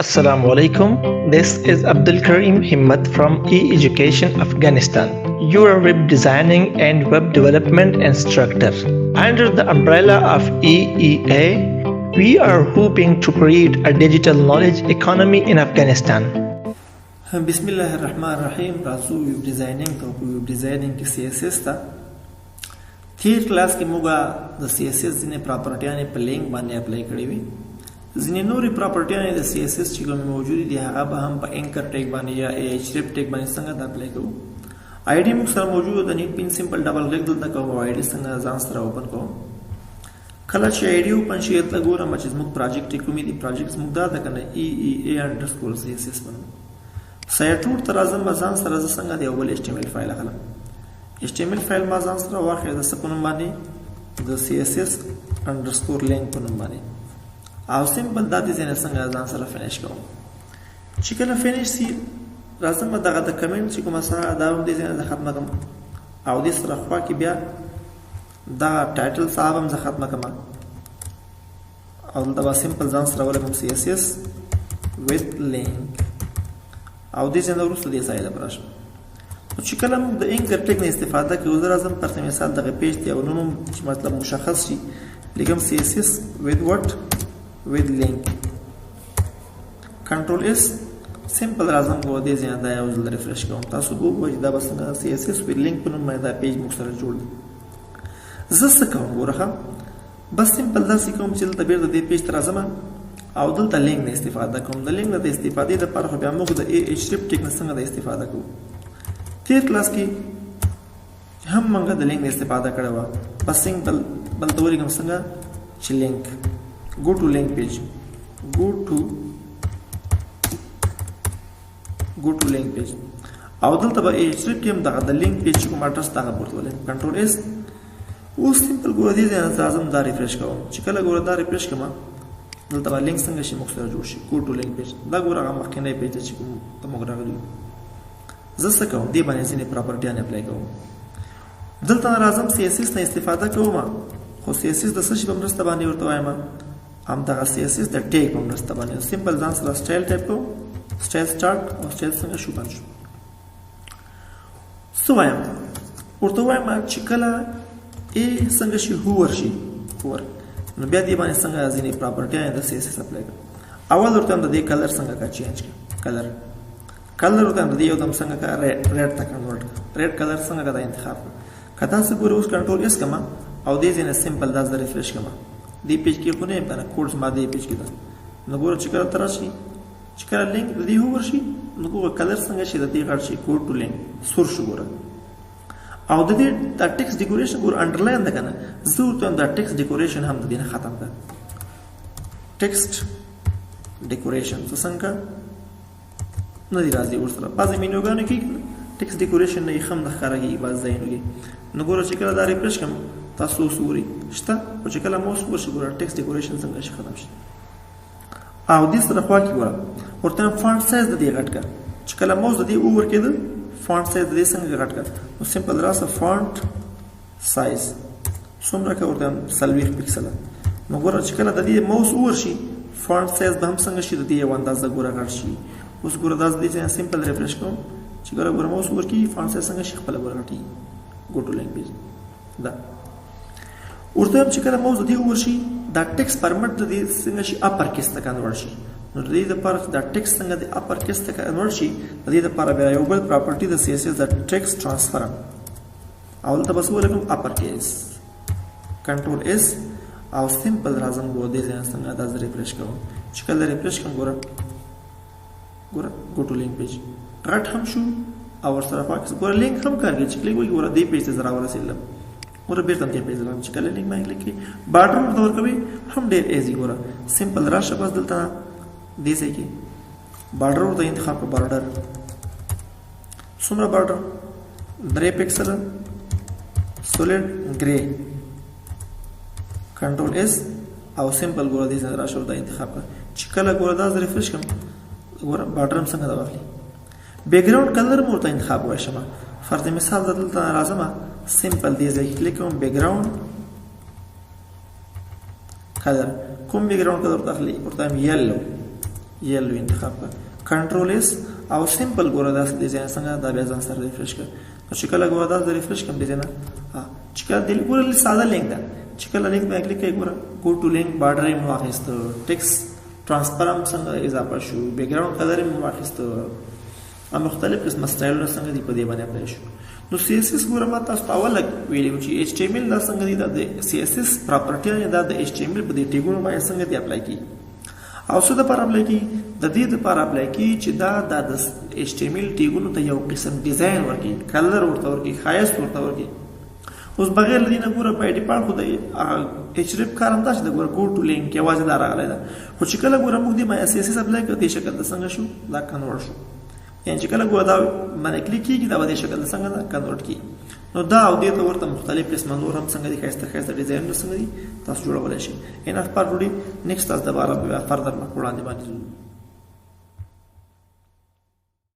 Assalamu alaikum. This is Abdul Karim Himmat from E-Education Afghanistan, your web designing and web development instructor. Under the umbrella of EEA, we are hoping to create a digital knowledge economy in Afghanistan. बिस्मिल्लाहिर्रहमानिर्रहीम Raju web designing की CSS था their class के muga the CSS जिने प्रॉपर्टियां ने पे लिंक बांधे अप्लाई करी हुई जिने नूरी प्रॉपर्टियां ने द CSS चिको में मौजूद दी है अब हम पे एंकर टैग बांधे या href टैग बांधे संगत अप्लाई करूँ आईडी मुक्सर मौजूद है नी पिन सिंपल डबल क्लिक दल तक वो आईडी संगत जांस्तर ओपन को खलाच आईडी ओपन शेयर तक गोरा मचीज मुक प्रोजेक्ट को मी दी प्रोजेक्ट मुकदा तक ने EEA_CSS बनो سایټور ترازم مزان سره ز څنګه دی اول HTML فایل اخلم HTML فایل مزان سره واخې د سپونم باندې د CSS_link په نوم باندې او سیمپل د دې څنګه ځان سره فینیش کوم چې کله فینیش سی راځم دغه د کمنټ چې کوم سره دا هم دې څنګه ختمه کوم او دې سره خوا کې بیا دا ټایټل صاحب هم ز ختمه کوم او دا سیمپل ځان سره ولکم CSS with link او دې څنګه ورسته دې سایل پراشم چې کله موږ د انکر ټیک نه استفاده کوو زه راځم پر مثال دغه پیج ته او نوم چې مطلب مشخص شي لیکم CSS with what with link کنټرول اس سمپل راځم کو دې ځان دا یو ځل ریفرش کوم تاسو وګورئ دا بس CSS with link په نوم باندې دا پیج موږ سره جوړ زه څه کوم ګورخه بس سمپل دا څه کوم چې د بیرته دې پیج تر راځم او دلته لینک نه استفاده کوم د لینک نه د استفادې لپاره خو بیا موږ د href ټیک نه څنګه د استفاده کوو تیر کلاس کې هم موږ د لینک نه استفاده کړو بس سمپل بل توري کوم څنګه چې لینک go to link page go to link page او دلته به href کې هم دغه د لینک پیج کوم اډرس دغه ورته کنټرول اس او سمپل ګور دي ځان لازم دا ریفرش کوم چې کله ګور دا ریفرش کوم دلته به لینک څنګه شي موږ سره جوړ شي go to link page دا ګوره هغه مخکنی پیج چې کوم ته موږ راغلي زه څه کوم دې باندې ځینې پراپرټیان اپلای کوم دلته راځم CSS نه استفاده کوم خو CSS د څه شي په مرسته باندې ورته وایم همدغه CSS د ټیګ په مرسته باندې سمپل ځان سره سټایل ټایپ کوم سټایل سٹارټ او سټایل څنګه شو باندې سو وایم ورته وایم چې کله څنګه شي هوور شي هوور نو بیا دې باندې څنګه ځینې پراپرټیان د CSS اپلای کړم اول ورته د دې کلر څنګه کا چینج کړم کلر ورته د دې یو دم څنګه کا ریډ ته کنورټ ریډ کلر څنګه کا انتخاب کدا څه ګور اوس کنټرول اس کما او دې ځینې سمپل داس د ریفرش کما دې پیج کې خو نه پر کوډز ما دې پیج کې دا نو ګور چې کله تر شي چې کله لینک دې هوور شي نو ګور کلر څنګه شي د دې غړ شي کوډ ټو لینک سور شو ګور او د دې د ټیکس ډیکوریشن ګور انډرلاین ده کنه زه ته د ټیکس ډیکوریشن هم د دې ختم کړ ټیکسټ ډیکوریشن څنګه نه دی راځي ورسره بعضی مینوګانو کې ټیکس ډیکوریشن نه خام د ښکارږي بعض ځایونه نو ګوره چې کله دا ریفرش کوم تاسو وګورئ شته او چې کله موس ورشي ګوره ټیکس ډیکوریشن څنګه شي ختم شي او دې سره خوا کې ګوره ورته فونټ سایز د دې غټ کړ چې کله موس د دې اوور کېده فونټ سایز د دې څنګه غټ کړ نو سمپل راسه فونټ سایز څومره کا ورته 40 پکسل نو ګوره چې کله د دې موس اوور شي فونټ سایز به هم څنګه شي د دې یو اندازه ګوره غټ شي اوس ګوره دا د دې سمپل ریفرش کوم چې ګوره موس اوور کی فونټ سایز څنګه شي خپل ګوره غټي go to link page دا ورته چې کله موس د دې اوور شي دا ټیکس پرمټ د دې څنګه شي اپر کیس ته کنورټ شي نو د دې لپاره دا ټیکس څنګه د اپر کیس ته کنورټ شي د دې لپاره بیا یو بل پراپرټي د CSS د ټیکس ټرانسفر او دلته بس ولکم اپر کیس کنټرول اس او سمپل راځم go دې څنګه دا ریفرش کوم چې کله ریفرش کوم ګوره go to link page غټ هم شو او ورسره فاکس ګوره لینک هم کارږي چې کلیک وي ګوره دې پیج ته زرا ورسېدل ګوره بیرته دې پیج راځم چې کله لینک باندې کلیک کړئ بارډر ورته ورکوي هم ډېر ایزي ګوره سمپل راشه بس دلته دې ځای کې بارډر ورته انتخاب کړه بارډر څومره بارډر 3 پکسل سولید ګری کنټرول اس او سمپل ګوره دې ځای راشه ورته انتخاب کړه چې کله ګوره دا ریفرش کوم ګوره بارډر هم څنګه دا واخلي بیک ګراوند کلر مو ته انتخاب وشم فرض مثال دلته راځم سمپل دی ځای کلیک کوم بیک ګراوند کلر کوم بیک ګراوند کلر داخلي ورته یلو یلو انتخاب کړه کنټرول اس او سمپل ګوره دا ډیزاین څنګه دا بیا ځان سره ریفرش کړه نو چې کله ګوره دا ریفرش کوم ډیزاین چې کله د ګوره ساده لینک ده چې کله لینک باندې کلیک کوي ګوره گو ټو لینک بارډر یې واخیست ټیکس ترانسپرم څنګه اضافه شو بیک ګراوند کلر یې واخیست او مختلف قسم سټایلونه څنګه دی په دې باندې اپلای شو نو CSS ګوره ما تاسو ته اول ویلو چې HTML دا څنګه دی د CSS پراپرټي دا د HTML په دې ټیګونو باندې څنګه دی اپلای کی او څه د پر اپلای کی د دې د پر اپلای کی چې دا د HTML ټیګونو ته یو قسم ډیزاین ورکی کلر ورته ورکی خاص ورته ورکی اوس بغیر لدی نه ګوره په ډیپارټ خو د href کار هم دا چې ګوره گو ټو لینک یوازې دا راغلی ده خو چې کله ګوره موږ دې ما CSS اپلای کړ دې شکل د څنګه شو دا کنورټ شو یعنی چې کله ګوره دا باندې کلیک کیږي دا به دې شکل د څنګه دا کنورټ کی نو دا او دې ته ورته مختلف قسم نور هم څنګه دي خاصه ډیزاین څنګه دي تاسو جوړولای شئ ان اف پر وړي نیکسټ تاسو د بار فردر وړاندې باندې